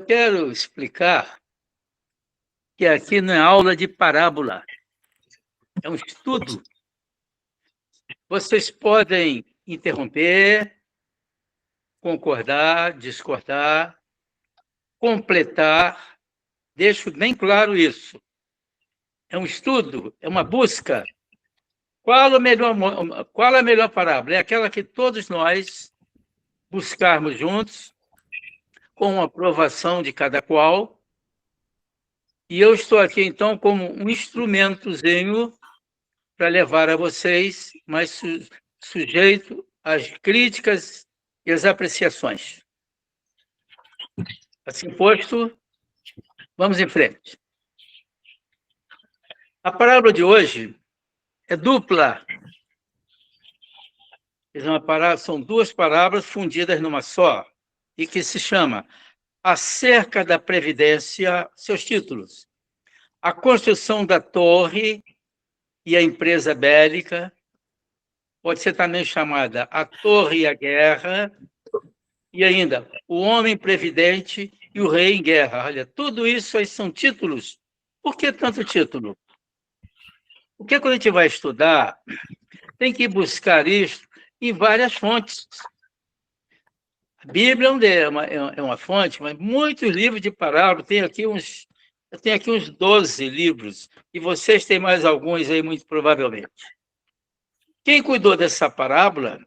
Eu quero explicar que aqui não é aula de parábola, é um estudo. Vocês podem interromper, concordar, discordar, completar. Deixo bem claro isso. É um estudo, é uma busca. Qual a melhor parábola? É aquela que todos nós buscarmos juntos, com a aprovação de cada qual. E eu estou aqui, então, como um instrumentozinho para levar a vocês, mas sujeito às críticas e às apreciações. Assim posto, vamos em frente. A parábola de hoje é dupla. São duas parábolas fundidas numa só, e que se chama Acerca da Previdência, seus títulos: A Construção da Torre e a Empresa Bélica, pode ser também chamada A Torre e a Guerra, e ainda O Homem Previdente e o Rei em Guerra. Olha, tudo isso aí são títulos. Por que tanto título? Porque quando a gente vai estudar, tem que buscar isso em várias fontes. A Bíblia é uma fonte, mas muitos livros de parábola, eu tenho aqui uns 12 livros, e vocês têm mais alguns aí, muito provavelmente. Quem cuidou dessa parábola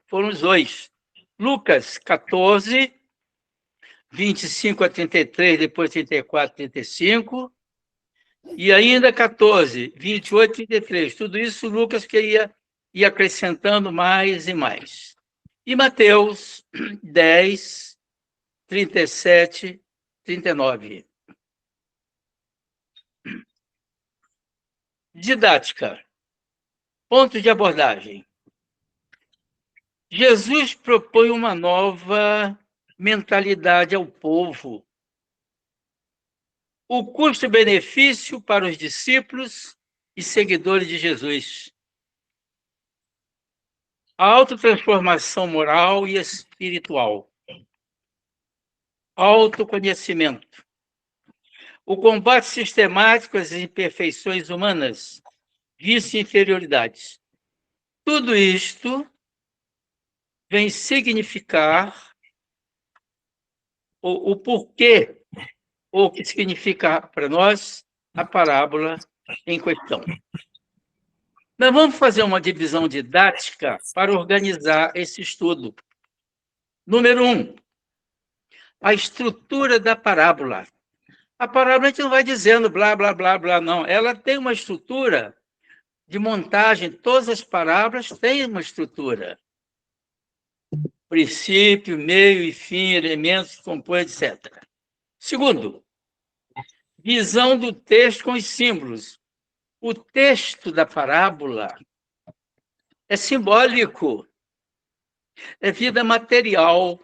foram os dois. Lucas 14, 25 a 33, depois 34 a 35, e ainda 14, 28 a 33. Tudo isso Lucas que ia acrescentando mais e mais. E Mateus 10, 37, 39. Didática. Ponto de abordagem. Jesus propõe uma nova mentalidade ao povo. O custo-benefício para os discípulos e seguidores de Jesus. A autotransformação moral e espiritual. Autoconhecimento. O combate sistemático às imperfeições humanas, vícios e inferioridades. Tudo isto vem significar o porquê, ou o que significa para nós a parábola em questão. Nós vamos fazer uma divisão didática para organizar esse estudo. Número 1, a estrutura da parábola. A parábola a gente não vai dizendo blá, blá, blá, blá, não. Ela tem uma estrutura de montagem. Todas as parábolas têm uma estrutura. Princípio, meio e fim, elementos que compõem, etc. Segundo, visão do texto com os símbolos. O texto da parábola é simbólico, é vida material,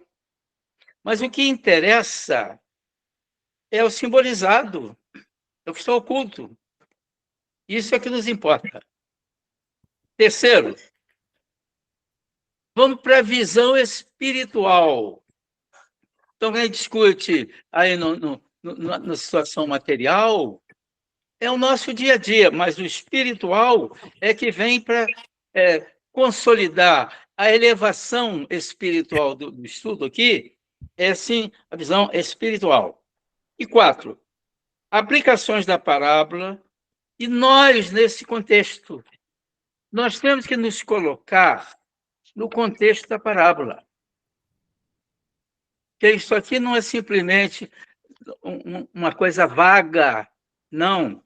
mas o que interessa é o simbolizado, é o que está oculto. Isso é que nos importa. Terceiro, vamos para a visão espiritual. Então, quando a gente discute aí na situação material, é o nosso dia a dia, mas o espiritual é que vem para consolidar a elevação espiritual do estudo aqui, é sim a visão espiritual. E 4, aplicações da parábola, e nós, nesse contexto, nós temos que nos colocar no contexto da parábola. Que isso aqui não é simplesmente uma coisa vaga, não.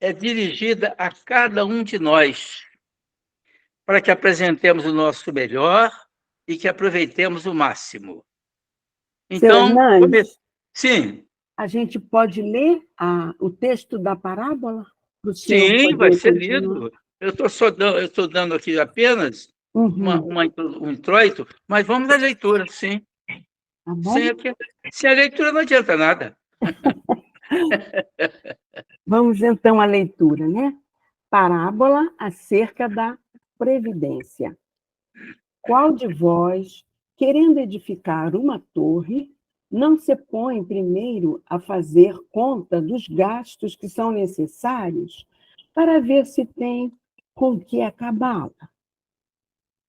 É dirigida a cada um de nós, para que apresentemos o nosso melhor e que aproveitemos o máximo. Então, sim. A gente pode ler o texto da parábola? Sim, vai ser lido. Eu estou dando aqui apenas um introito, mas vamos à leitura, sim. Tá bom? Sem a leitura não adianta nada. Vamos então à leitura, né? Parábola acerca da previdência. Qual de vós, querendo edificar uma torre, não se põe primeiro a fazer conta dos gastos que são necessários para ver se tem com que acabá-la.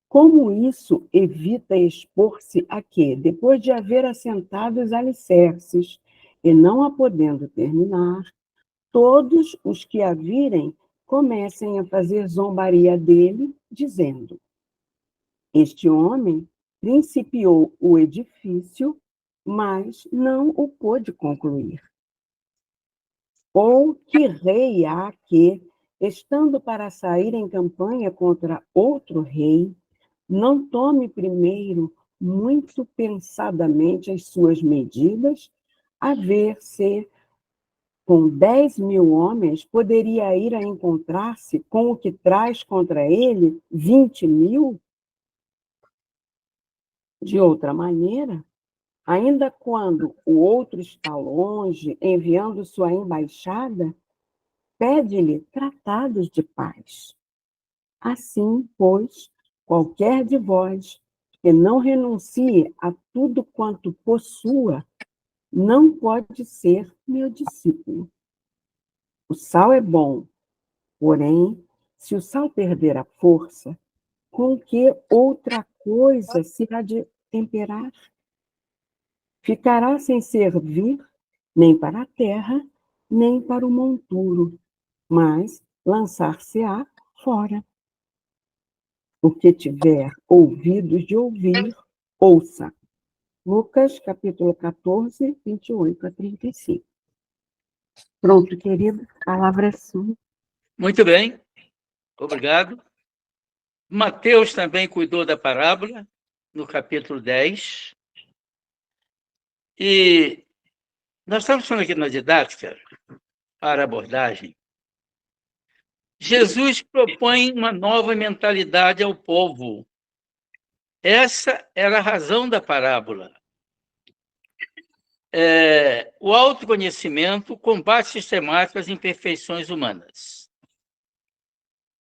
Como isso evita expor-se a que, depois de haver assentado os alicerces e não a podendo terminar, todos os que a virem comecem a fazer zombaria dele, dizendo: este homem principiou o edifício, mas não o pôde concluir. Ou que rei há que, estando para sair em campanha contra outro rei, não tome primeiro muito pensadamente as suas medidas, a ver se, com 10.000 homens, poderia ir a encontrar-se com o que traz contra ele 20.000? De outra maneira, ainda quando o outro está longe, enviando sua embaixada, pede-lhe tratados de paz. Assim, pois, qualquer de vós que não renuncie a tudo quanto possua, não pode ser meu discípulo. O sal é bom, porém, se o sal perder a força, com que outra coisa se há de temperar? Ficará sem servir nem para a terra, nem para o monturo, mas lançar-se-á fora. O que tiver ouvidos de ouvir, ouça. Lucas, capítulo 14, 28 a 35. Pronto, querido, a palavra é sua. Muito bem, obrigado. Mateus também cuidou da parábola, no capítulo 10. E nós estamos falando aqui na didática, para abordagem. Jesus propõe uma nova mentalidade ao povo. Essa era a razão da parábola. O autoconhecimento combate sistemático as imperfeições humanas.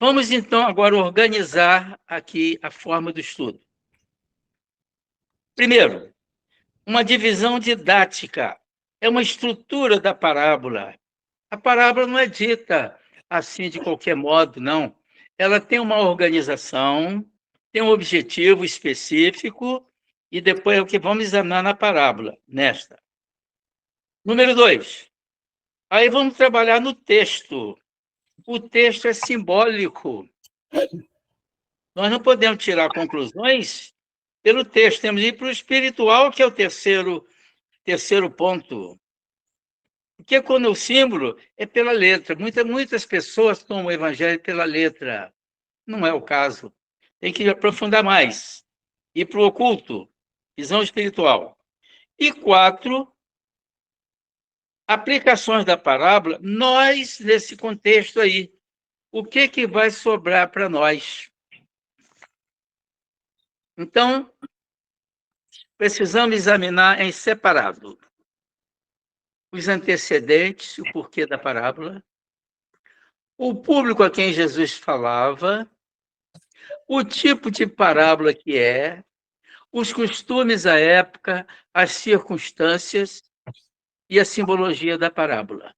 Vamos, então, agora organizar aqui a forma do estudo. Primeiro, uma divisão didática. É uma estrutura da parábola. A parábola não é dita assim de qualquer modo, não. Ela tem uma organização, tem um objetivo específico, e depois é o que vamos examinar na parábola, nesta. Número 2. Aí vamos trabalhar no texto. O texto é simbólico. Nós não podemos tirar conclusões pelo texto, temos que ir para o espiritual, que é o terceiro ponto. Porque quando o símbolo é pela letra. Muitas pessoas tomam o evangelho pela letra. Não é o caso. Tem que aprofundar mais. Ir para o oculto, visão espiritual. E 4, aplicações da parábola, nós, nesse contexto aí. O que vai sobrar para nós? Então, precisamos examinar em separado os antecedentes, o porquê da parábola, o público a quem Jesus falava, o tipo de parábola que é, os costumes à época, as circunstâncias e a simbologia da parábola.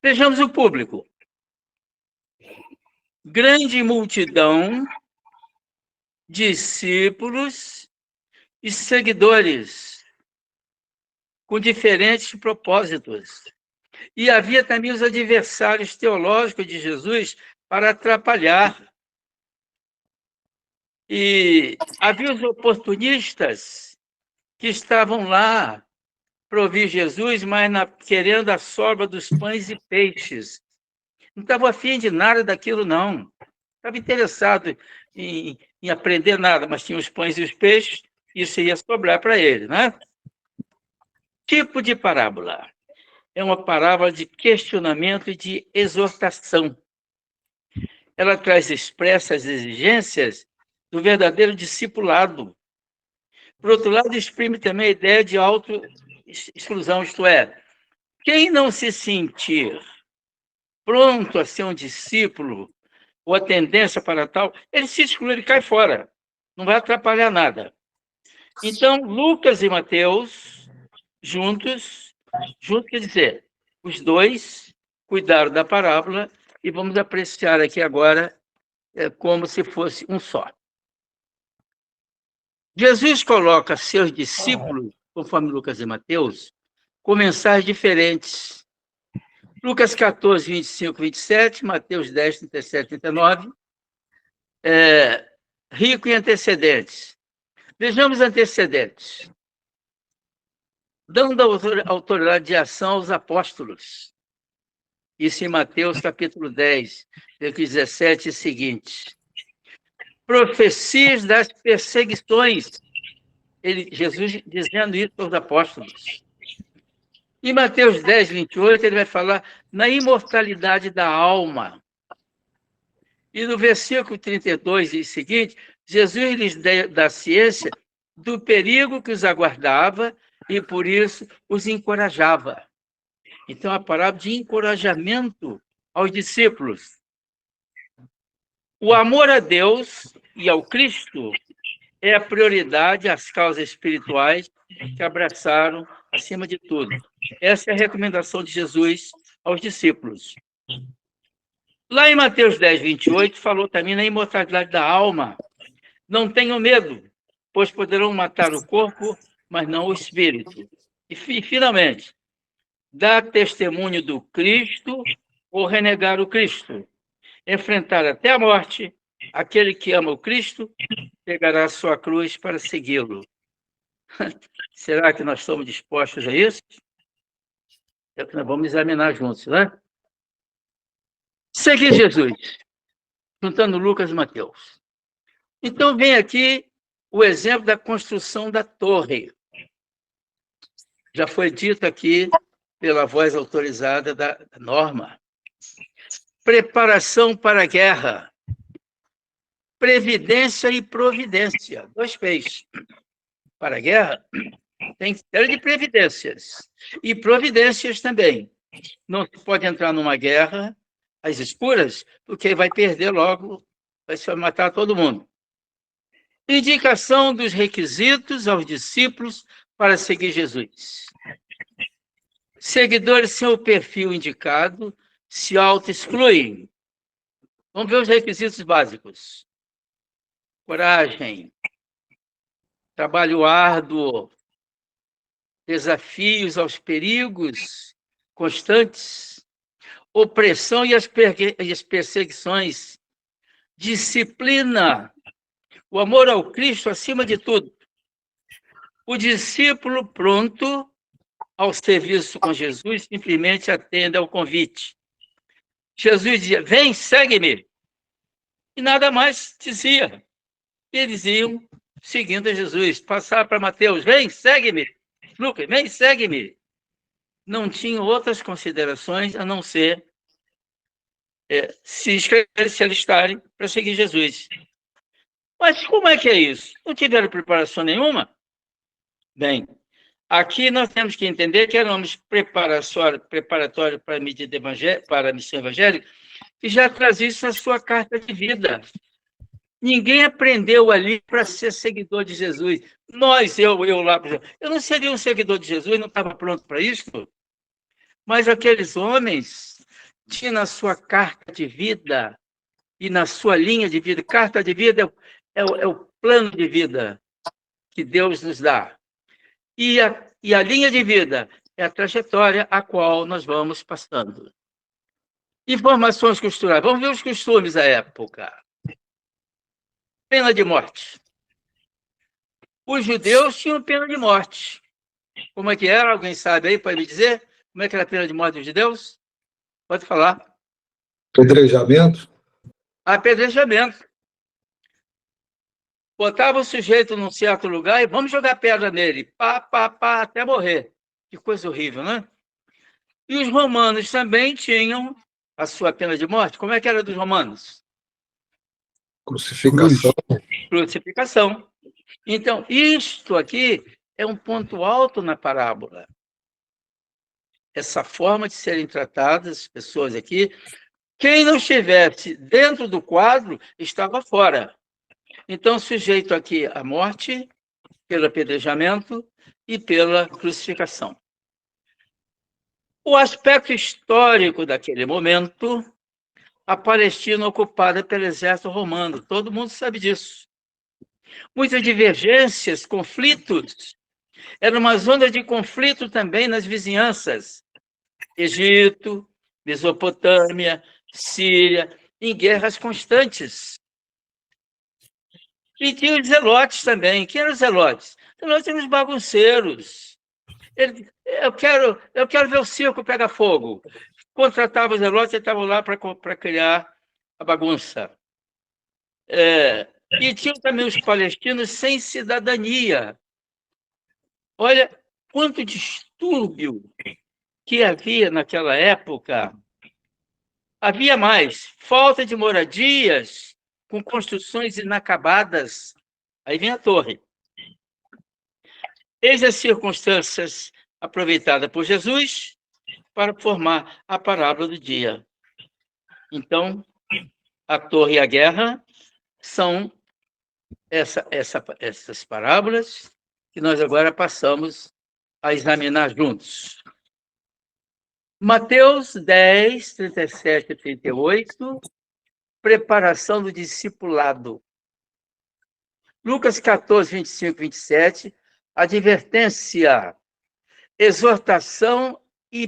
Vejamos o público. Grande multidão, discípulos e seguidores, com diferentes propósitos. E havia também os adversários teológicos de Jesus para atrapalhar. E havia os oportunistas que estavam lá para ouvir Jesus, mas querendo a sobra dos pães e peixes. Não estava afim de nada daquilo, não. Estava interessado em aprender nada, mas tinha os pães e os peixes, isso ia sobrar para ele, né? Tipo de parábola. É uma parábola de questionamento e de exortação. Ela traz expressas exigências do verdadeiro discipulado. Por outro lado, exprime também a ideia de autoexclusão, isto é, quem não se sentir pronto a ser um discípulo, ou a tendência para tal, ele se exclui, ele cai fora. Não vai atrapalhar nada. Então, Lucas e Mateus, juntos quer dizer, os dois cuidaram da parábola e vamos apreciar aqui agora como se fosse um só. Jesus coloca seus discípulos, conforme Lucas e Mateus, com mensagens diferentes. Lucas 14, 25, 27, Mateus 10, 37, 39. Rico em antecedentes. Vejamos antecedentes. Dando autoridade de ação aos apóstolos. Isso em Mateus capítulo 10, versículo 17 e seguinte. Profecias das perseguições. Jesus dizendo isso aos apóstolos. Em Mateus 10, 28, ele vai falar na imortalidade da alma. E no versículo 32 e seguinte, Jesus lhes dá ciência do perigo que os aguardava e, por isso, os encorajava. Então, a parábola de encorajamento aos discípulos. O amor a Deus e ao Cristo é a prioridade às causas espirituais que abraçaram acima de tudo. Essa é a recomendação de Jesus aos discípulos. Lá em Mateus 10, 28, falou também na imortalidade da alma. Não tenham medo, pois poderão matar o corpo, mas não o espírito. E, finalmente, dar testemunho do Cristo ou renegar o Cristo. Enfrentar até a morte, aquele que ama o Cristo pegará a sua cruz para segui-lo. Será que nós estamos dispostos a isso? É o que nós vamos examinar juntos, né? Seguir Jesus, juntando Lucas e Mateus. Então, vem aqui o exemplo da construção da torre. Já foi dito aqui pela voz autorizada da Norma. Preparação para a guerra. Previdência e providência. 2 P's. Para a guerra, tem série de previdências. E providências também. Não se pode entrar numa guerra às escuras, porque vai perder logo, vai se matar todo mundo. Indicação dos requisitos aos discípulos para seguir Jesus. Seguidores sem o perfil indicado se auto-excluem. Vamos ver os requisitos básicos. Coragem, trabalho árduo, desafios aos perigos constantes, opressão e as perseguições, disciplina, o amor ao Cristo acima de tudo. O discípulo pronto ao serviço com Jesus simplesmente atende ao convite. Jesus dizia, vem, segue-me. E nada mais dizia. Eles iam seguindo a Jesus. Passar para Mateus, vem, segue-me. Lucas, vem, segue-me. Não tinham outras considerações a não ser se alistarem para seguir Jesus. Mas como é que é isso? Não tiveram preparação nenhuma? Bem, aqui nós temos que entender que éramos preparatório para a missão evangélica, que já traz isso na sua carta de vida. Ninguém aprendeu ali para ser seguidor de Jesus. Eu lá, por exemplo, eu não seria um seguidor de Jesus, não estava pronto para isso. Mas aqueles homens tinham na sua carta de vida e na sua linha de vida. Carta de vida é o plano de vida que Deus nos dá. E a linha de vida é a trajetória a qual nós vamos passando. Informações culturais. Vamos ver os costumes da época. Pena de morte. Os judeus tinham pena de morte. Como é que era? Alguém sabe aí? Pode me dizer? Como é que era a pena de morte dos judeus? Pode falar. Apedrejamento? Apedrejamento. Botava o sujeito num certo lugar e vamos jogar pedra nele. Pá, até morrer. Que coisa horrível, né? E os romanos também tinham a sua pena de morte. Como é que era dos romanos? Crucificação. Crucificação. Então, isto aqui é um ponto alto na parábola. Essa forma de serem tratadas as pessoas aqui. Quem não estivesse dentro do quadro estava fora. Então, sujeito aqui à morte, pelo apedrejamento e pela crucificação. O aspecto histórico daquele momento, a Palestina ocupada pelo exército romano, todo mundo sabe disso. Muitas divergências, conflitos, era uma zona de conflito também nas vizinhanças. Egito, Mesopotâmia, Síria, em guerras constantes. E tinha os zelotes também. Quem eram os zelotes? Os zelotes eram os bagunceiros. Eu quero ver o circo pegar fogo. Contratava os zelotes e estavam lá para criar a bagunça. E tinham também os palestinos sem cidadania. Olha quanto distúrbio que havia naquela época. Havia mais falta de moradias com construções inacabadas. Aí vem a torre. Eis as circunstâncias aproveitadas por Jesus para formar a parábola do dia. Então, a torre e a guerra são essas parábolas que nós agora passamos a examinar juntos. Mateus 10, 37 e 38, preparação do discipulado. Lucas 14, 25 e 27, advertência, exortação e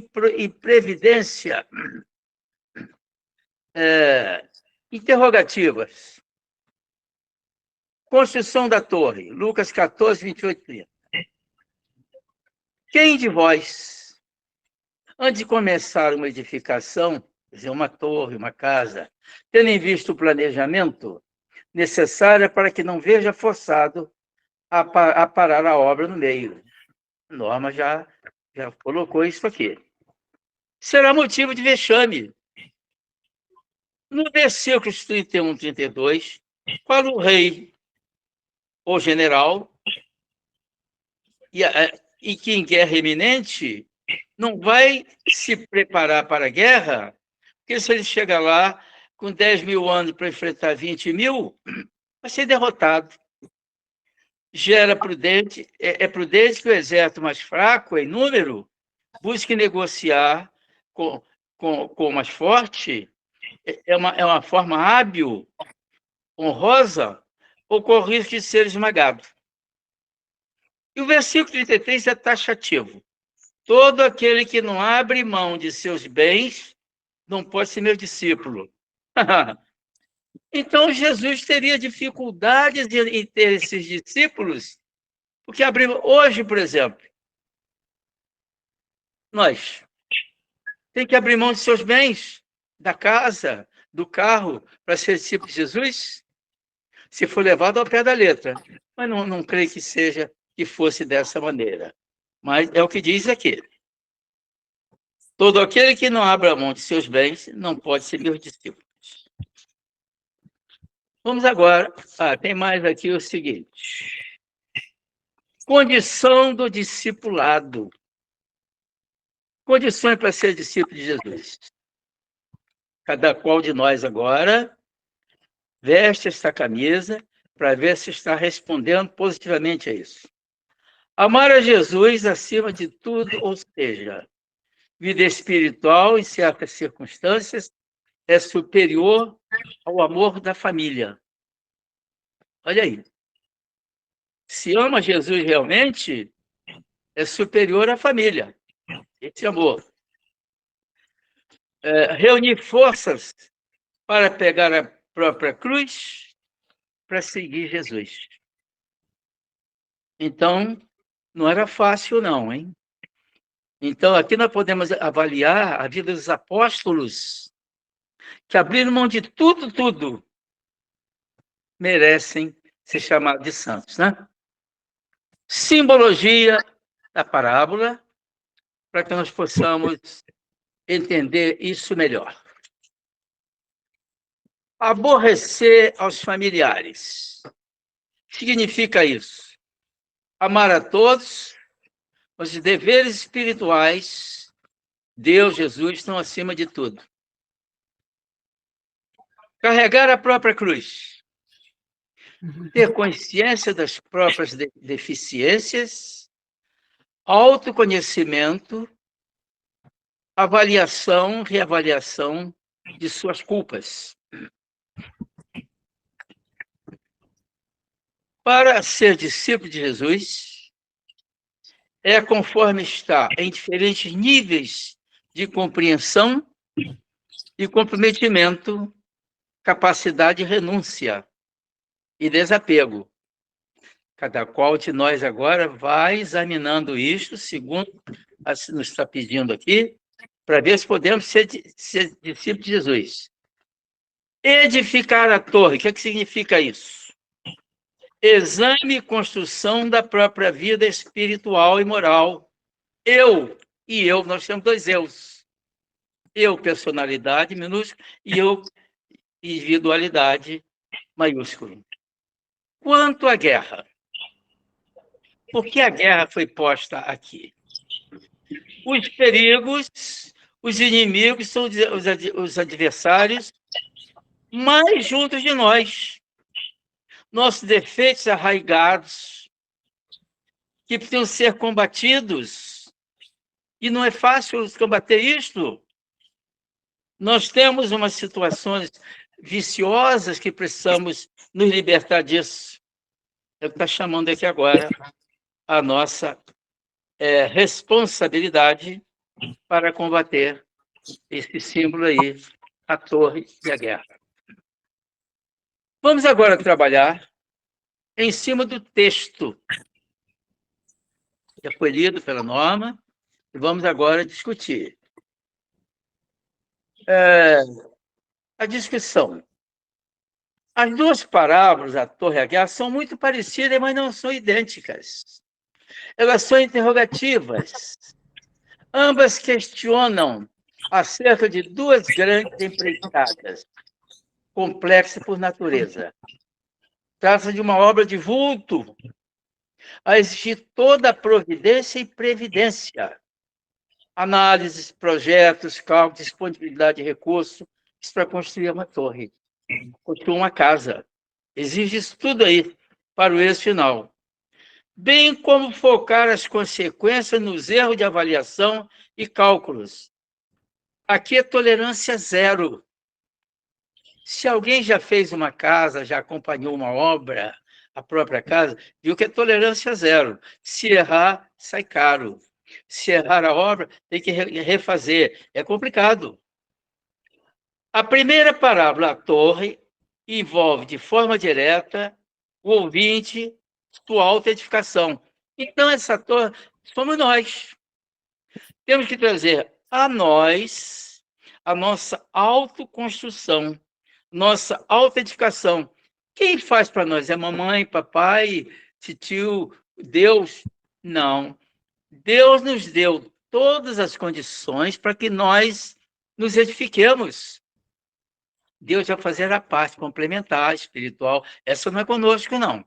previdência. Interrogativas. Construção da torre, Lucas 14, 28 e 30. Quem de vós, antes de começar uma edificação, quer dizer, uma torre, uma casa, tendo em vista o planejamento necessário para que não veja forçado a parar a obra no meio? A norma já colocou isso aqui. Será motivo de vexame. No versículo 31, 32, fala o rei ou general, e que em guerra iminente não vai se preparar para a guerra, porque se ele chega lá com 10 mil anos para enfrentar 20 mil, vai ser derrotado. É prudente que o exército mais fraco em número busque negociar com o mais forte. É uma forma hábil, honrosa, ou corre o risco de ser esmagado. E o versículo 33 é taxativo. Todo aquele que não abre mão de seus bens não pode ser meu discípulo. Então, Jesus teria dificuldades em ter esses discípulos, porque hoje, por exemplo, nós temos que abrir mão de seus bens, da casa, do carro, para ser discípulo de Jesus, se for levado ao pé da letra. Mas não creio que fosse dessa maneira. Mas é o que diz aqui. Todo aquele que não abra mão de seus bens não pode ser meu discípulo. Vamos agora. Tem mais aqui o seguinte. Condição do discipulado. Condições para ser discípulo de Jesus. Cada qual de nós agora veste esta camisa para ver se está respondendo positivamente a isso. Amar a Jesus acima de tudo, ou seja, vida espiritual, em certas circunstâncias, é superior ao amor da família. Olha aí. Se ama Jesus realmente, é superior à família. Esse amor. Reunir forças para pegar a própria cruz para seguir Jesus. Então, não era fácil, não, hein? Então, aqui nós podemos avaliar a vida dos apóstolos, que abriram mão de tudo, merecem ser chamados de santos, né? Simbologia da parábola, para que nós possamos entender isso melhor. Aborrecer aos familiares. Significa isso? Amar a todos, os deveres espirituais, Deus, Jesus, estão acima de tudo. Carregar a própria cruz. ter consciência das próprias deficiências, autoconhecimento, avaliação, reavaliação de suas culpas. Para ser discípulo de Jesus, é conforme está em diferentes níveis de compreensão e comprometimento, capacidade de renúncia e desapego. Cada qual de nós agora vai examinando isto, segundo nos está pedindo aqui, para ver se podemos ser discípulos de Jesus. Edificar a torre, o que significa isso? Exame e construção da própria vida espiritual e moral. Eu, nós temos dois eus. Eu, personalidade minúscula, e eu, individualidade maiúscula. Quanto à guerra, por que a guerra foi posta aqui? Os perigos, os inimigos são os adversários mais juntos de nós. Nossos defeitos arraigados, que precisam ser combatidos. E não é fácil combater isto. Nós temos umas situações viciosas que precisamos nos libertar disso. É o que está chamando aqui agora a nossa responsabilidade para combater esse símbolo aí, a torre e a guerra. Vamos agora trabalhar em cima do texto. Já foi lido pela Norma, e vamos agora discutir. A discussão. As duas parábolas, a torre e a guerra, são muito parecidas, mas não são idênticas. Elas são interrogativas. Ambas questionam acerca de duas grandes empreitadas, complexas por natureza. Trata-se de uma obra de vulto, a exigir toda a providência e previdência. Análises, projetos, cálculos, disponibilidade de recursos, isso para construir uma torre, construir uma casa. Exige isso tudo aí para o êxito final. Bem como focar as consequências nos erros de avaliação e cálculos. Aqui é tolerância zero. Se alguém já fez uma casa, já acompanhou uma obra, a própria casa, viu que é tolerância zero. Se errar, sai caro. Se errar a obra, tem que refazer. É complicado. A primeira parábola, a torre, envolve de forma direta o ouvinte, sua autoedificação. Então, essa torre somos nós. Temos que trazer a nós a nossa autoconstrução, nossa autoedificação. Quem faz para nós? É mamãe, papai, tio, Deus? Não. Deus nos deu todas as condições para que nós nos edifiquemos. Deus vai fazer a parte complementar, espiritual. Essa não é conosco, não.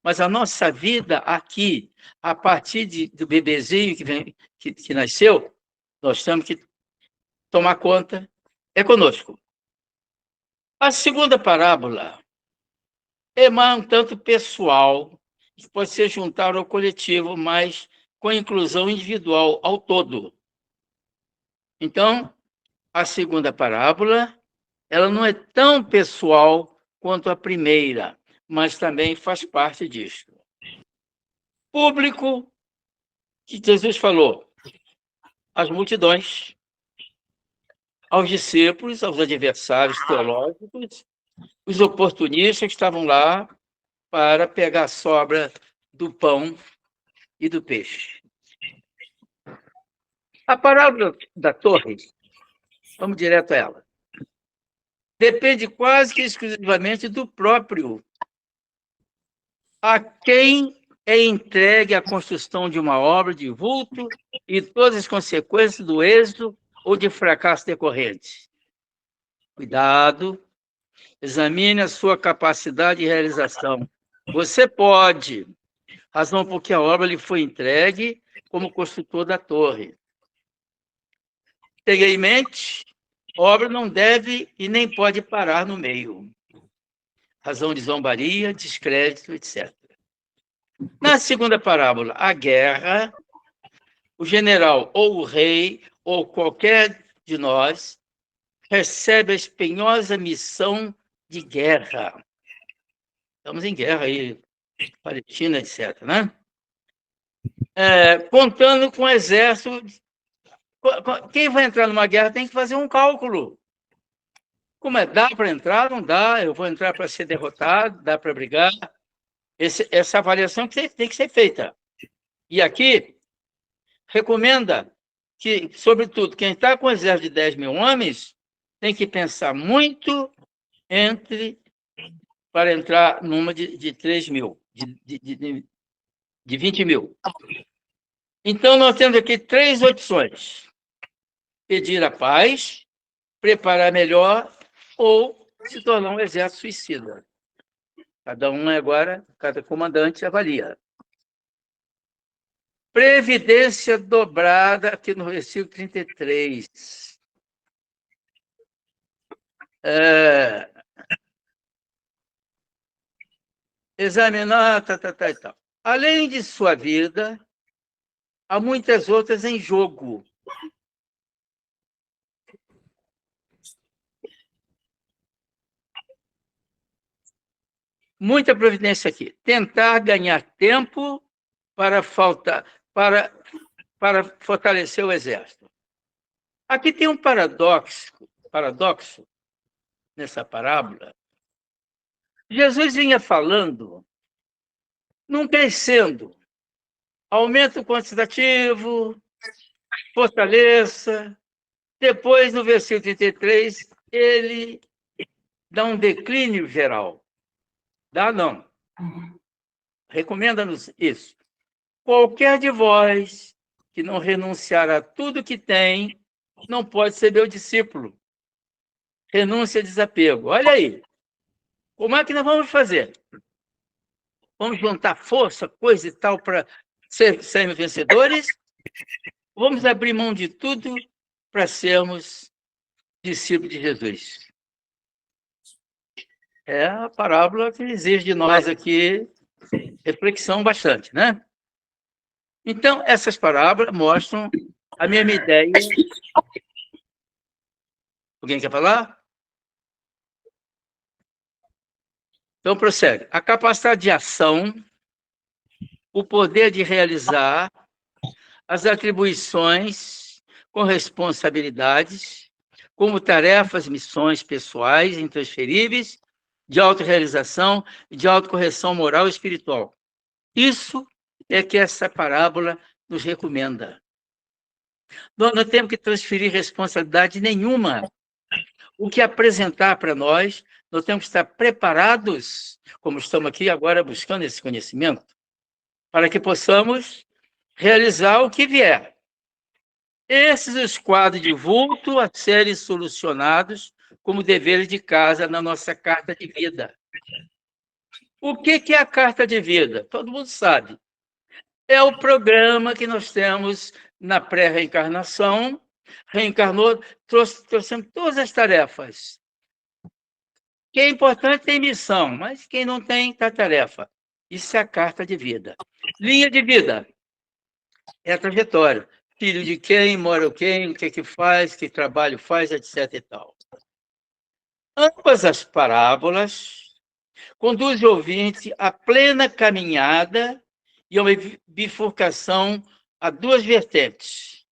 Mas a nossa vida aqui, a partir do bebezinho que nasceu, nós temos que tomar conta, é conosco. A segunda parábola é mais um tanto pessoal, que pode ser juntado ao coletivo, mas com inclusão individual ao todo. Então, a segunda parábola, ela não é tão pessoal quanto a primeira, mas também faz parte disso. Público, que Jesus falou, as multidões, aos discípulos, aos adversários teológicos, os oportunistas que estavam lá para pegar a sobra do pão e do peixe. A parábola da torre, vamos direto a ela, depende quase que exclusivamente do próprio. A quem é entregue a construção de uma obra de vulto e todas as consequências do êxito ou de fracasso decorrente. Cuidado, examine a sua capacidade de realização. Você pode, razão porque a obra lhe foi entregue como construtor da torre. Tenha em mente, a obra não deve e nem pode parar no meio. razão de zombaria, descrédito, etc. Na segunda parábola, a guerra, o general ou o rei, ou qualquer de nós, recebe a espinhosa missão de guerra. Estamos em guerra aí, Palestina, etc., né? Contando com o exército. Quem vai entrar numa guerra tem que fazer um cálculo. Como dá para entrar? Não dá. Eu vou entrar para ser derrotado, dá para brigar. Essa avaliação tem que ser feita. E aqui, recomenda que, sobretudo, quem está com um exército de 10 mil homens tem que pensar muito para entrar numa de 3 mil, de 20 mil. Então, nós temos aqui 3 opções: pedir a paz, preparar melhor ou se tornar um exército suicida. Cada comandante avalia. Previdência dobrada, aqui no versículo 33. Examinar, e tal. Além de sua vida, há muitas outras em jogo. Muita providência aqui. Tentar ganhar tempo para fortalecer o exército. Aqui tem um paradoxo nessa parábola. Jesus vinha falando, não crescendo, aumento quantitativo, fortaleça. Depois, no versículo 33, ele dá um declínio geral. Dá não. Recomenda-nos isso. Qualquer de vós que não renunciar a tudo que tem, não pode ser meu discípulo. Renúncia e desapego. Olha aí. Como é que nós vamos fazer? Vamos juntar força, coisa e tal, para sermos vencedores? Vamos abrir mão de tudo para sermos discípulos de Jesus? É a parábola que exige de nós aqui reflexão bastante, né? Então, essas parábolas mostram a mesma ideia. Alguém quer falar? Então, prossegue. A capacidade de ação, o poder de realizar, as atribuições com responsabilidades, como tarefas, missões pessoais, intransferíveis, de autorrealização e de autocorreção moral e espiritual. Isso é que essa parábola nos recomenda. Nós não temos que transferir responsabilidade nenhuma. O que apresentar para nós temos que estar preparados, como estamos aqui agora buscando esse conhecimento, para que possamos realizar o que vier. Esses os quadros de vulto a serem solucionados como deveres de casa na nossa carta de vida. O que é a carta de vida? Todo mundo sabe. É o programa que nós temos na pré-reencarnação. Reencarnou, trouxemos todas as tarefas. Quem é importante tem missão, mas quem não tem, está tarefa. Isso é a carta de vida. Linha de vida é a trajetória. Filho de quem, mora quem, o que faz, que trabalho faz, etc. e tal. Ambas as parábolas conduzem o ouvinte à plena caminhada e a uma bifurcação a 2 vertentes.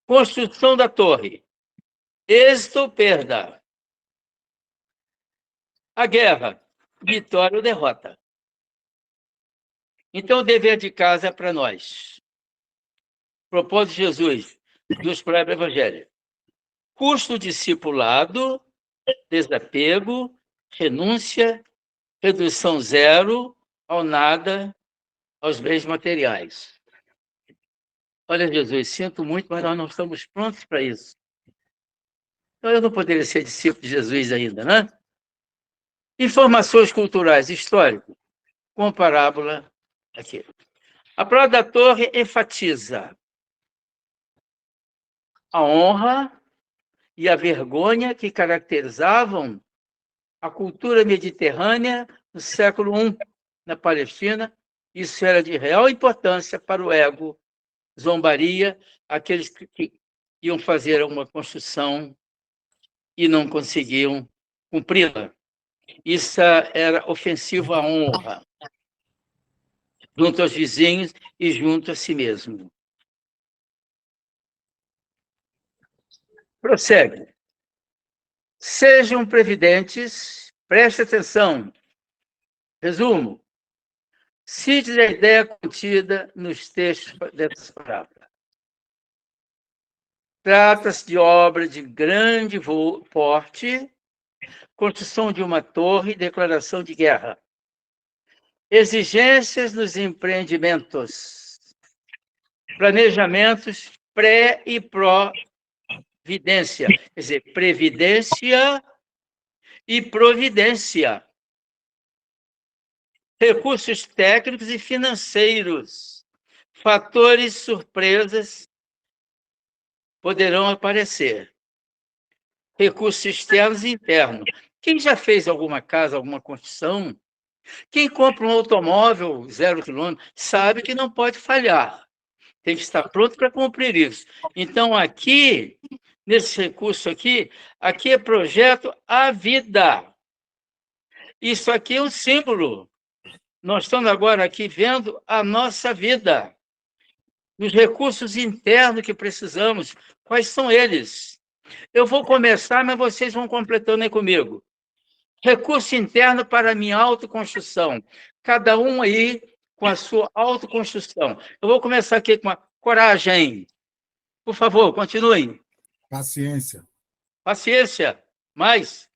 Construção da torre. Êxito ou perda. A guerra. Vitória ou derrota. Então, o dever de casa é para nós. Propósito de Jesus, dos próprios evangelhos. Custo discipulado, desapego, renúncia, redução zero ao nada, aos bens materiais. Olha, Jesus, sinto muito, mas nós não estamos prontos para isso. Então, eu não poderia ser discípulo de Jesus ainda, né? Informações culturais, histórico, com a parábola aqui. A parábola da torre enfatiza a honra e a vergonha que caracterizavam a cultura mediterrânea no século I, na Palestina. Isso era de real importância para o ego, zombaria, aqueles que iam fazer uma construção e não conseguiam cumpri-la. Isso era ofensivo à honra, junto aos vizinhos e junto a si mesmo. Prossegue. Sejam previdentes, preste atenção. Resumo. Cite a ideia contida nos textos dessa parábola. Trata-se de obra de grande porte, construção de uma torre e declaração de guerra. Exigências nos empreendimentos. Planejamentos pré e providência. Quer dizer, previdência e providência. Recursos técnicos e financeiros. Fatores surpresas poderão aparecer. Recursos externos e internos. Quem já fez alguma casa, alguma construção, quem compra um automóvel 0 quilômetro, sabe que não pode falhar. Tem que estar pronto para cumprir isso. Então, aqui, nesse recurso aqui é projeto à vida. Isso aqui é um símbolo. Nós estamos agora aqui vendo a nossa vida. Os recursos internos que precisamos, quais são eles? Eu vou começar, mas vocês vão completando aí comigo. Recurso interno para a minha autoconstrução. Cada um aí com a sua autoconstrução. Eu vou começar aqui com a coragem. Por favor, continuem. Paciência. Paciência. Mais.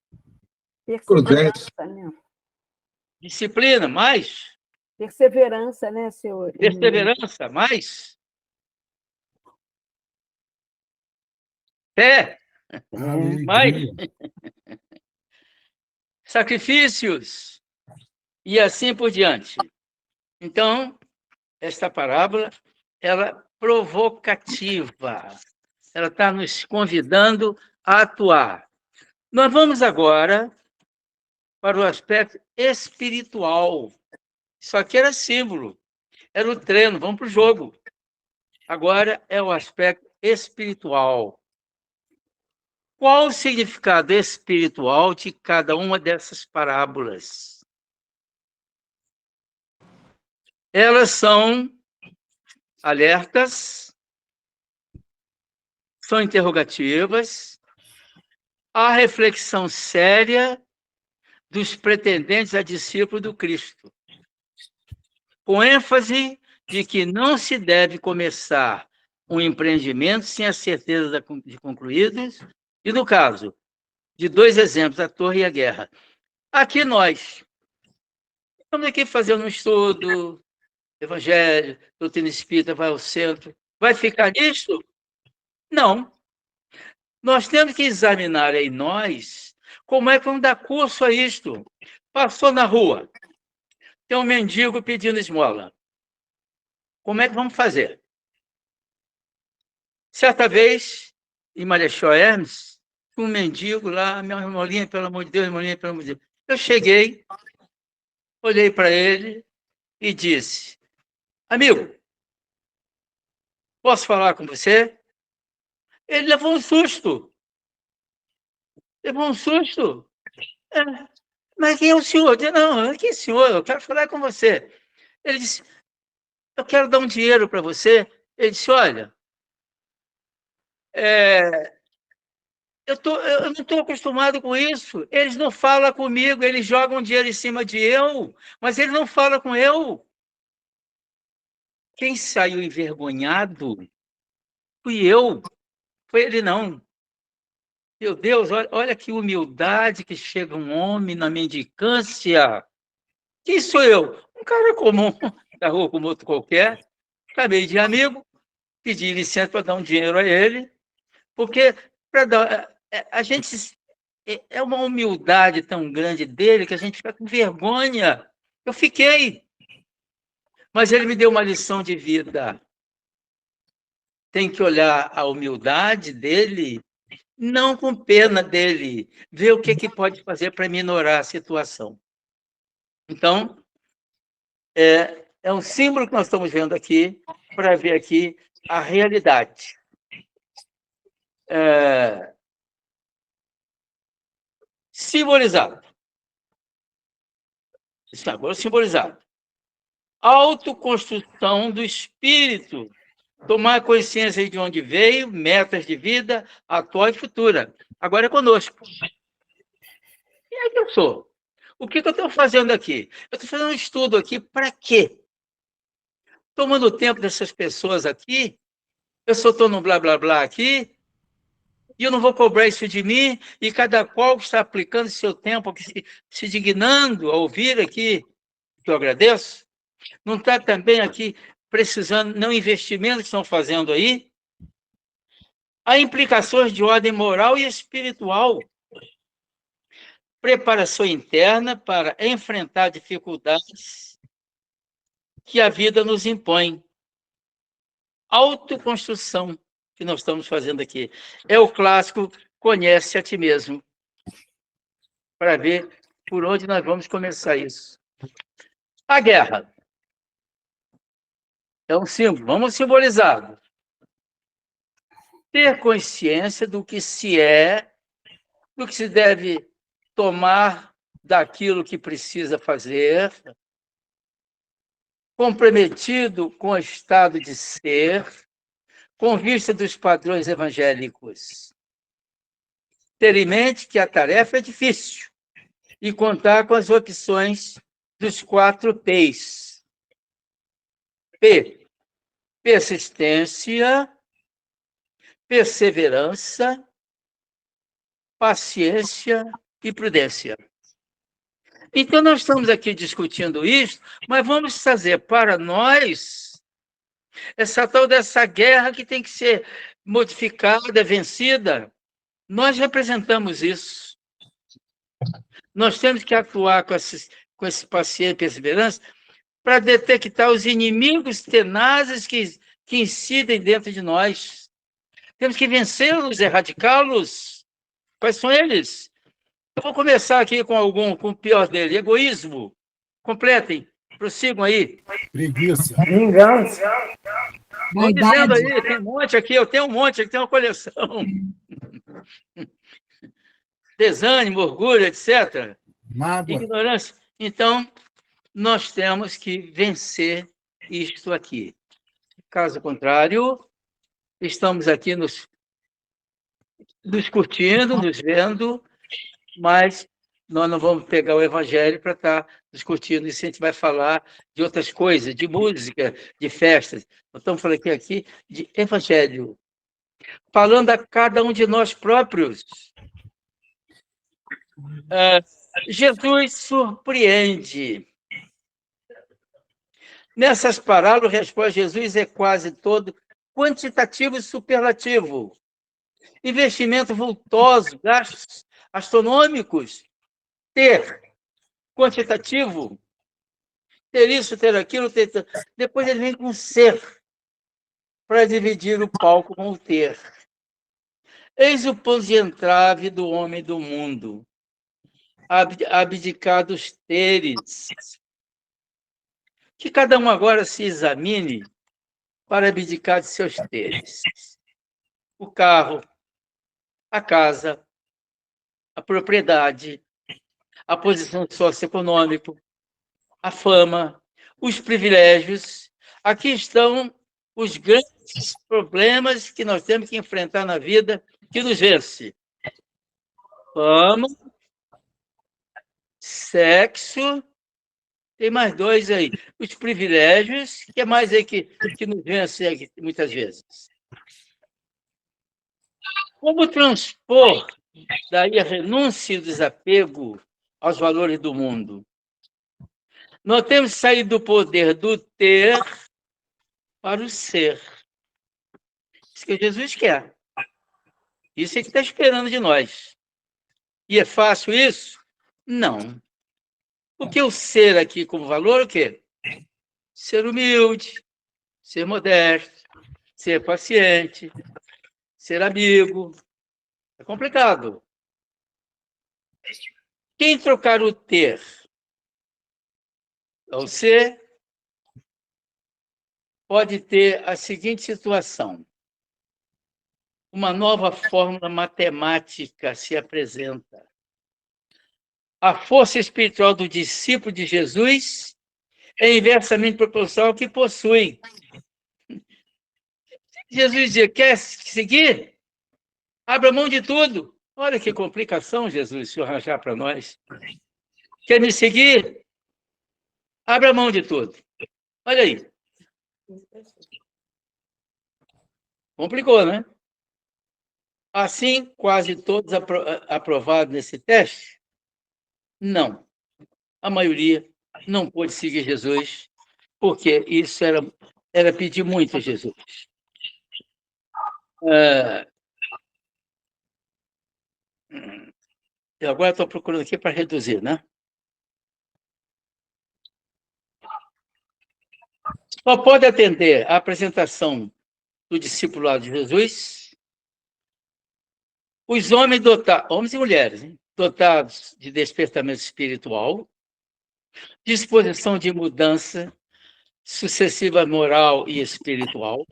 Perseverança, né? Disciplina. Mais. Perseverança, né, senhor? Perseverança. Mais. Fé. Mais. Sacrifícios. E assim por diante. Então, esta parábola, ela é provocativa. Ela está nos convidando a atuar. Nós vamos agora para o aspecto espiritual. Isso aqui era símbolo, era o treino, vamos para o jogo. Agora é o aspecto espiritual. Qual o significado espiritual de cada uma dessas parábolas? Elas são alertas, são interrogativas, a reflexão séria dos pretendentes a discípulo do Cristo, com ênfase de que não se deve começar um empreendimento sem a certeza de concluídos, e no caso de 2 exemplos, a torre e a guerra. Aqui nós estamos aqui fazendo um estudo, Evangelho, doutrina espírita, vai ao centro. Vai ficar nisso? Não. Nós temos que examinar em nós como é que vamos dar curso a isto. Passou na rua, tem um mendigo pedindo esmola. Como é que vamos fazer? Certa vez, em Marechal Hermes, um mendigo lá, minha irmãozinha, pelo amor de Deus, irmãozinha, pelo amor de Deus. Eu cheguei, olhei para ele e disse: amigo, posso falar com você? Ele levou um susto. Levou um susto. Mas quem é o senhor? Eu disse, não, quem é o senhor? Eu quero falar com você. Ele disse, eu quero dar um dinheiro para você. Ele disse, olha, eu não estou acostumado com isso. Eles não falam comigo, eles jogam dinheiro em cima de eu, mas eles não falam com eu. Quem saiu envergonhado fui eu. Foi ele, não. Meu Deus, olha que humildade que chega um homem na mendicância. Quem sou eu? Um cara comum, da rua como outro qualquer. Chamei de amigo, pedi licença para dar um dinheiro a ele, porque a gente é uma humildade tão grande dele que a gente fica com vergonha. Eu fiquei. Mas ele me deu uma lição de vida. Tem que olhar a humildade dele não com pena dele, ver o que pode fazer para minorar a situação. Então, é um símbolo que nós estamos vendo aqui, para ver aqui a realidade. Simbolizado. Isso agora simbolizado. Autoconstrução do espírito. Tomar consciência de onde veio, metas de vida, atual e futura. Agora é conosco. Quem é que eu sou? O que eu estou fazendo aqui? Eu estou fazendo um estudo aqui para quê? Tomando o tempo dessas pessoas aqui, eu só estou no blá, blá, blá aqui, e eu não vou cobrar isso de mim, e cada qual está aplicando seu tempo, se dignando a ouvir aqui, que eu agradeço, não está também aqui precisando, não investimentos que estão fazendo aí, há implicações de ordem moral e espiritual, preparação interna para enfrentar dificuldades que a vida nos impõe. Autoconstrução que nós estamos fazendo aqui. É o clássico conhece a ti mesmo. Para ver por onde nós vamos começar isso. A guerra. É um símbolo. Vamos simbolizar. Ter consciência do que se é, do que se deve tomar daquilo que precisa fazer, comprometido com o estado de ser, com vista dos padrões evangélicos. Ter em mente que a tarefa é difícil e contar com as opções dos 4 P's. P, persistência, perseverança, paciência e prudência. Então, nós estamos aqui discutindo isso, mas vamos trazer para nós essa tal dessa guerra que tem que ser modificada, vencida. Nós representamos isso. Nós temos que atuar com esse paciência e perseverança para detectar os inimigos tenazes que incidem dentro de nós. Temos que vencê-los, erradicá-los. Quais são eles? Eu vou começar aqui com o pior dele, egoísmo. Completem, prossigam aí. Preguiça. Vingança. Vou dizendo aí, tem um monte aqui, eu tenho um monte aqui, tem uma coleção. Desânimo, orgulho, etc. Mágoa. Ignorância. Então, nós temos que vencer isto aqui. Caso contrário, estamos aqui nos curtindo, nos vendo, mas nós não vamos pegar o evangelho para estar discutindo isso. A gente vai falar de outras coisas, de música, de festas. Nós estamos falando aqui de evangelho, falando a cada um de nós próprios. Jesus surpreende. Nessas parábolas, a resposta de Jesus é quase todo quantitativo e superlativo. Investimento vultoso, gastos astronômicos. Ter quantitativo, ter isso, ter aquilo, ter... Depois ele vem com ser, para dividir o palco com o ter. Eis o ponto de entrave do homem do mundo. Abdicar dos teres. Que cada um agora se examine para abdicar de seus teres. O carro, a casa, a propriedade, a posição socioeconômica, a fama, os privilégios. Aqui estão os grandes problemas que nós temos que enfrentar na vida, que nos vence. Fama, sexo, tem mais 2 aí. Os privilégios, que é mais aí que nos vence aqui, muitas vezes. Como transpor daí a renúncia e o desapego aos valores do mundo? Nós temos que sair do poder do ter para o ser. Isso que Jesus quer. Isso é que está esperando de nós. E é fácil isso? Não. Porque o ser aqui como valor, o quê? Ser humilde, ser modesto, ser paciente, ser amigo, É complicado. Quem trocar o ter ao ser pode ter a seguinte situação. Uma nova fórmula matemática se apresenta. A força espiritual do discípulo de Jesus é inversamente proporcional ao que possui. Jesus dizia, quer seguir? Abra mão de tudo. Olha que complicação, Jesus, se arranjar para nós. Quer me seguir? Abra mão de tudo. Olha aí. Complicou, né? Assim, quase todos aprovados nesse teste? Não. A maioria não pôde seguir Jesus, porque isso era pedir muito a Jesus. Eu agora estou procurando aqui para reduzir, né? Só pode atender à apresentação do discipulado de Jesus os homens dotados, homens e mulheres, hein? Dotados de despertamento espiritual, disposição de mudança sucessiva moral e espiritual,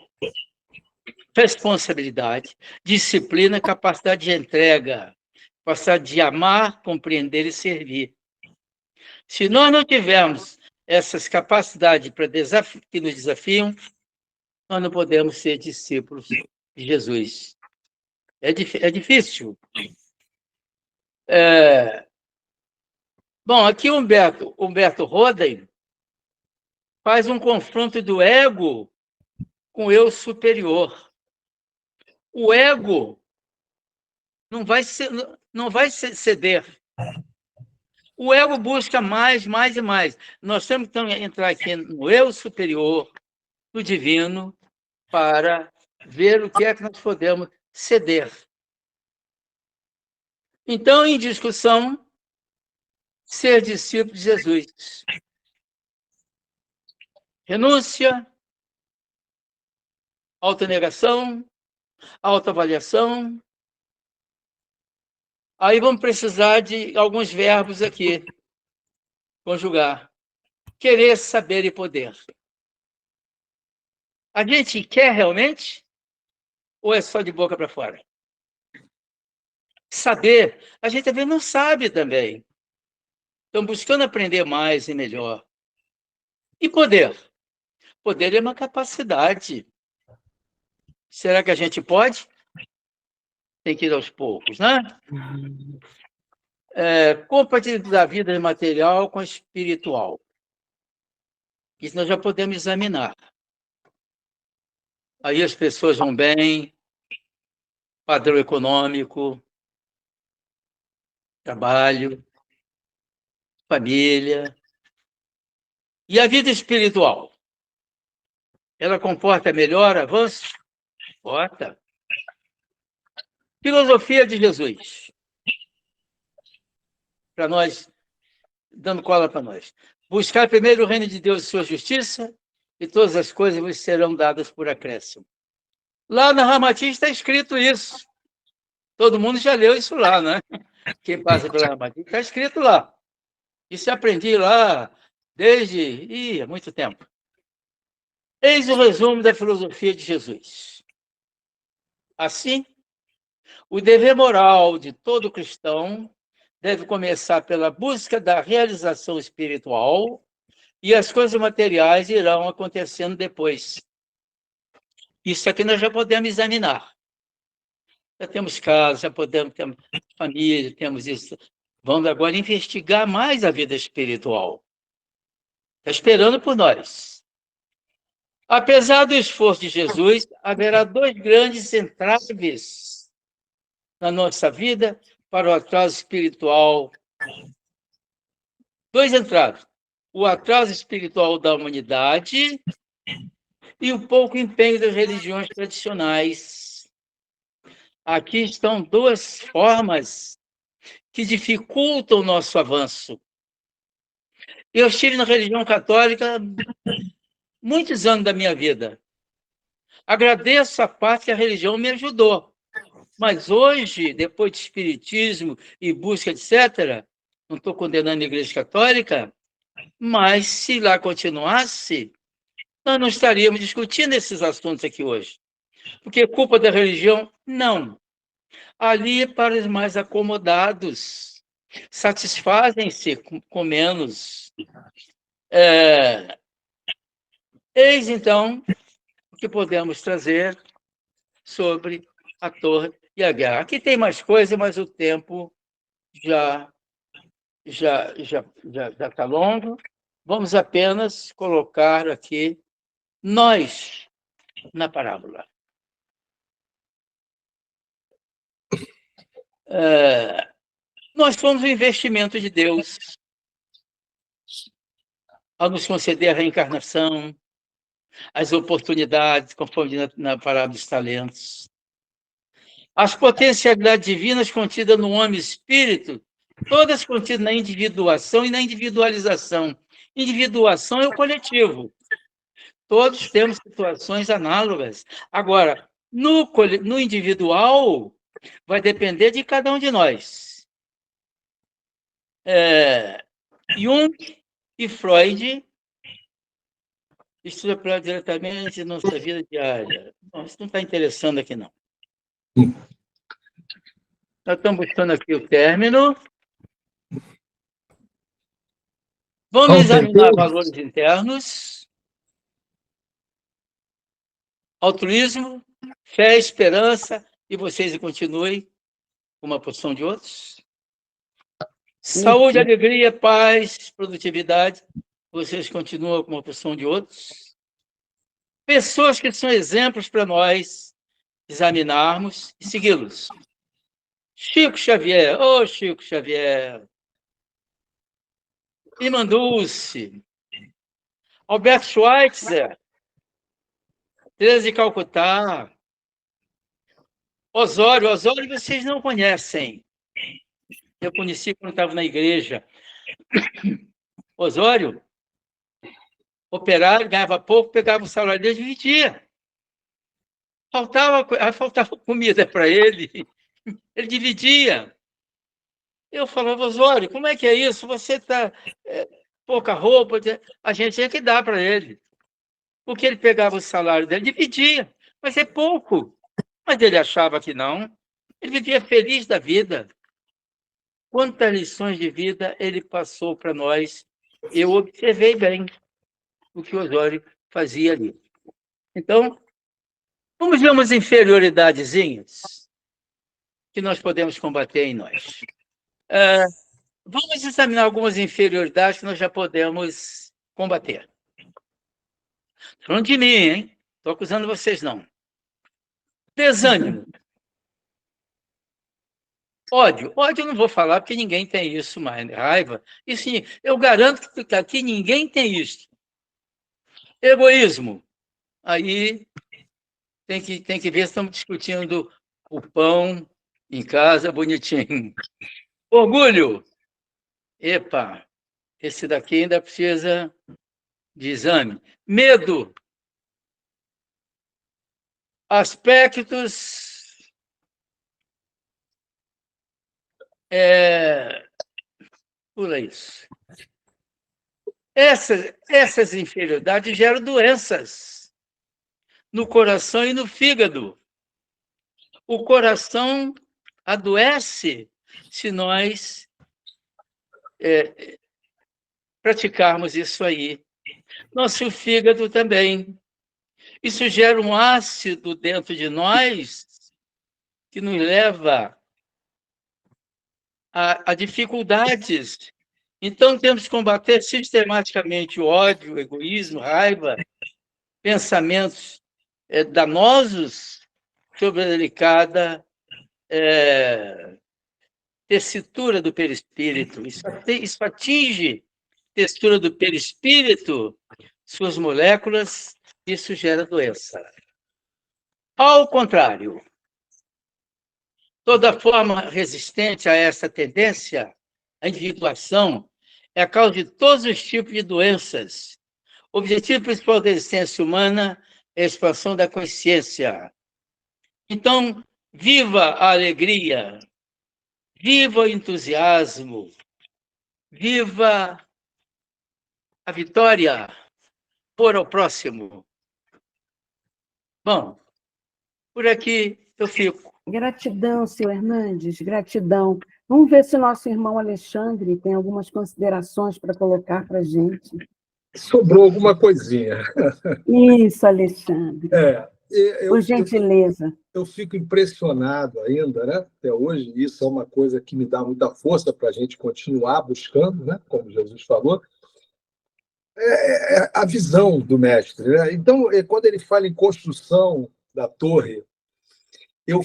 responsabilidade, disciplina, capacidade de entrega, capacidade de amar, compreender e servir. Se nós não tivermos essas capacidades que nos desafiam, nós não podemos ser discípulos de Jesus. É difícil. Bom, aqui Humberto Roden faz um confronto do ego com o eu superior. O ego não vai ceder. O ego busca mais, mais e mais. Nós temos que entrar aqui no eu superior, no divino, para ver o que é que nós podemos ceder. Então, em discussão, ser discípulo de Jesus. Renúncia, autonegação, autoavaliação. Aí vamos precisar de alguns verbos aqui, conjugar. Querer, saber e poder. A gente quer realmente? Ou é só de boca para fora? Saber, a gente também não sabe também. Estão buscando aprender mais e melhor. E poder? Poder é uma capacidade. Será que a gente pode? Tem que ir aos poucos, né? Compatibilidade da vida material com a espiritual. Isso nós já podemos examinar. Aí as pessoas vão bem, padrão econômico, trabalho, família. E a vida espiritual? Ela comporta melhor avanço? Comporta. Filosofia de Jesus. Para nós, dando cola para nós. Buscar primeiro o reino de Deus e sua justiça, e todas as coisas vos serão dadas por acréscimo. Lá na Ramatiz está escrito isso. Todo mundo já leu isso lá, né? Quem passa pela Ramatiz, está escrito lá. Isso eu aprendi lá desde há muito tempo. Eis o resumo da filosofia de Jesus. Assim, o dever moral de todo cristão deve começar pela busca da realização espiritual e as coisas materiais irão acontecendo depois. Isso aqui nós já podemos examinar. Já temos casa, já podemos ter família, temos isso. Vamos agora investigar mais a vida espiritual. Está esperando por nós. Apesar do esforço de Jesus, haverá dois grandes entraves na nossa vida para o atraso espiritual. Dois entraves. O atraso espiritual da humanidade e o pouco empenho das religiões tradicionais. Aqui estão duas formas que dificultam o nosso avanço. Eu estive na religião católica muitos anos da minha vida. Agradeço a parte que a religião me ajudou. Mas hoje, depois de espiritismo e busca, etc., não estou condenando a Igreja Católica, mas se lá continuasse, nós não estaríamos discutindo esses assuntos aqui hoje. Porque é culpa da religião? Não. Ali é para os mais acomodados. Satisfazem-se com menos. Eis, então, o que podemos trazer sobre a Torre e a Guerra. Aqui tem mais coisa, mas o tempo já está longo. Vamos apenas colocar aqui nós na parábola. Nós somos o investimento de Deus ao nos conceder a reencarnação, as oportunidades, conforme na parábola dos talentos. As potencialidades divinas contidas no homem espírito, todas contidas na individuação e na individualização. Individuação é o coletivo. Todos temos situações análogas. Agora, no individual, vai depender de cada um de nós. Jung e Freud estudam diretamente nossa vida diária. Bom, isso não está interessando aqui, não. Nós estamos buscando aqui o término. Vamos examinar valores internos, altruísmo, fé, esperança, e vocês continuem com uma porção de outros. Saúde, alegria, paz, produtividade, vocês continuam com uma porção de outros. Pessoas que são exemplos para nós examinarmos e segui-los. Chico Xavier, Chico Xavier. Irmã Dulce. Alberto Schweitzer. Teresa de Calcutá. Osório, vocês não conhecem. Eu conheci quando estava na igreja. Osório, operário, ganhava pouco, pegava o salário dele e dividia. Faltava comida para ele, ele dividia. Eu falava, Osório, como é que é isso? Você está pouca roupa, a gente tinha que dar para ele. Porque ele pegava o salário dele, dividia, mas é pouco. Mas ele achava que não. Ele vivia feliz da vida. Quantas lições de vida ele passou para nós. Eu observei bem o que o Osório fazia ali. Então, vamos ver umas inferioridadezinhas que nós podemos combater em nós. Vamos examinar algumas inferioridades que nós já podemos combater. Falando de mim, hein? Estou acusando vocês, não. Desânimo. Ódio eu não vou falar porque ninguém tem isso mais. Raiva, isso eu garanto que aqui ninguém tem isso. Egoísmo. Aí tem que ver se estamos discutindo o pão em casa bonitinho. Orgulho. Epa, esse daqui ainda precisa de exame. Medo. Aspectos pula isso. Essas inferioridades geram doenças no coração e no fígado. O coração adoece se nós praticarmos isso aí. Nosso fígado também. Isso gera um ácido dentro de nós que nos leva a dificuldades. Então, temos que combater sistematicamente o ódio, o egoísmo, a raiva, pensamentos danosos sobre a delicada tessitura do perispírito. Isso atinge a textura do perispírito, suas moléculas, isso gera doença. Ao contrário, toda forma resistente a essa tendência, a individuação, é a causa de todos os tipos de doenças. O objetivo principal da existência humana é a expansão da consciência. Então, Viva a alegria, viva o entusiasmo, viva a vitória por ao próximo. Bom, por aqui eu fico. Gratidão, senhor Hernandes, gratidão. Vamos ver se o nosso irmão Alexandre tem algumas considerações para colocar para a gente. Sobrou alguma coisinha. Isso, Alexandre. Eu, Por gentileza. eu fico impressionado ainda, né? Até hoje, isso é uma coisa que me dá muita força para a gente continuar buscando, né? Como Jesus falou, é a visão do mestre, né? Então, quando ele fala em construção da torre, eu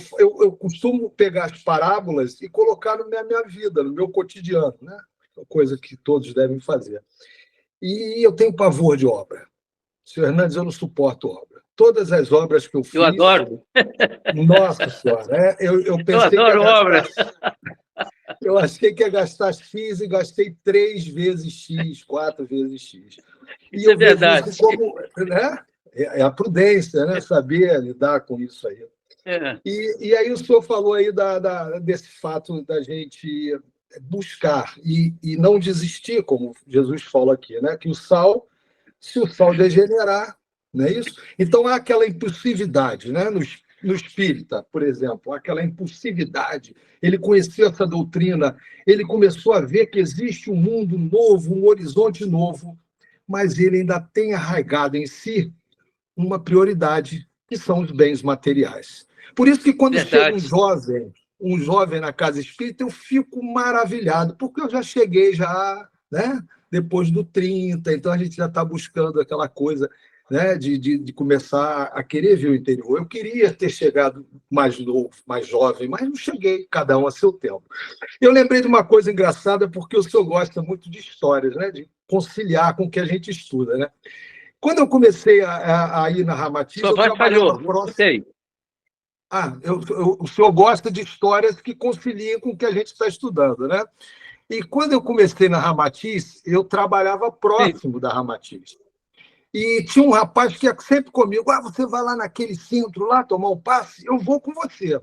costumo pegar as parábolas e colocar na minha vida, no meu cotidiano, né? Coisa que todos devem fazer. E eu tenho pavor de obra. Senhor Hernandes, eu não suporto obra. Todas as obras que eu fiz... Eu adoro. Nossa Senhora, eu pensei eu adoro obra. Eu achei que ia gastar X e gastei 3 vezes X, 4 vezes X. Isso é verdade. Isso como, né? É a prudência, né? Saber lidar com isso aí. É. E aí o senhor falou aí desse fato da gente buscar e não desistir, como Jesus fala aqui, né? Que se o sal degenerar, não é isso? Então há aquela impulsividade, né? No espírita, por exemplo, aquela impulsividade. Ele conheceu essa doutrina, ele começou a ver que existe um mundo novo, um horizonte novo, mas ele ainda tem arraigado em si uma prioridade, que são os bens materiais. Por isso que quando chega um jovem na casa espírita, eu fico maravilhado, porque eu já cheguei né, depois do 30, então a gente já está buscando aquela coisa, né, de começar a querer ver o interior. Eu queria ter chegado mais novo, mais jovem, mas não cheguei, cada um a seu tempo. Eu lembrei de uma coisa engraçada, porque o senhor gosta muito de histórias, né, de conciliar com o que a gente estuda, né? Quando eu comecei a ir na Ramatiz, eu trabalhava próximo. O senhor gosta de histórias que conciliam com o que a gente está estudando, né? E quando eu comecei na Ramatiz, eu trabalhava próximo da Ramatiz. E tinha um rapaz que ia sempre comigo. Você vai lá naquele centro lá tomar um passe? Eu vou com você.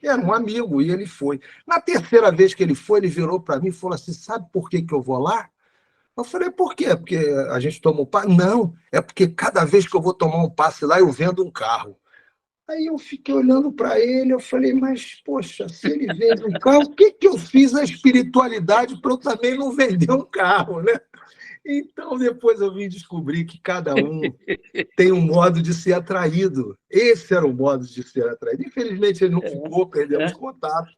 Era um amigo, e ele foi. Na terceira vez que ele foi, ele virou para mim e falou assim: sabe por que eu vou lá? Eu falei: por quê? Porque a gente toma um passe? Não, é porque cada vez que eu vou tomar um passe lá, eu vendo um carro. Aí eu fiquei olhando para ele, eu falei: mas, poxa, se ele vende um carro, o que eu fiz na espiritualidade para eu também não vender um carro, né? Então, depois eu vim descobrir que cada um tem um modo de ser atraído. Esse era o modo de ser atraído. Infelizmente, ele não ficou, perdemos contato.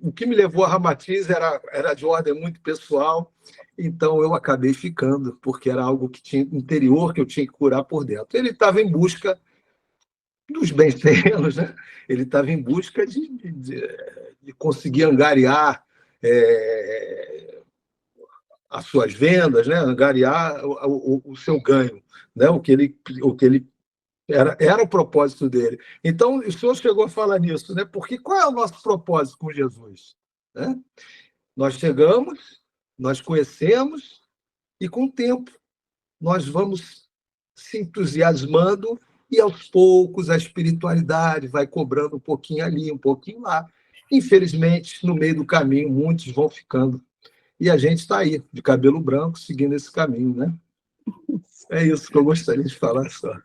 O que me levou a Ramatiz era de ordem muito pessoal, então eu acabei ficando, porque era algo que tinha interior, que eu tinha que curar por dentro. Ele estava em busca dos bens terrenos, né? Ele estava em busca de conseguir angariar as suas vendas, né? Angariar o seu ganho, né? O que ele era o propósito dele. Então, o senhor chegou a falar nisso, né? Porque qual é o nosso propósito com Jesus? Né? Nós chegamos, nós conhecemos, e com o tempo nós vamos se entusiasmando, e aos poucos a espiritualidade vai cobrando um pouquinho ali, um pouquinho lá. Infelizmente, no meio do caminho, muitos vão ficando. E a gente está aí, de cabelo branco, seguindo esse caminho, né? É isso que eu gostaria de falar só.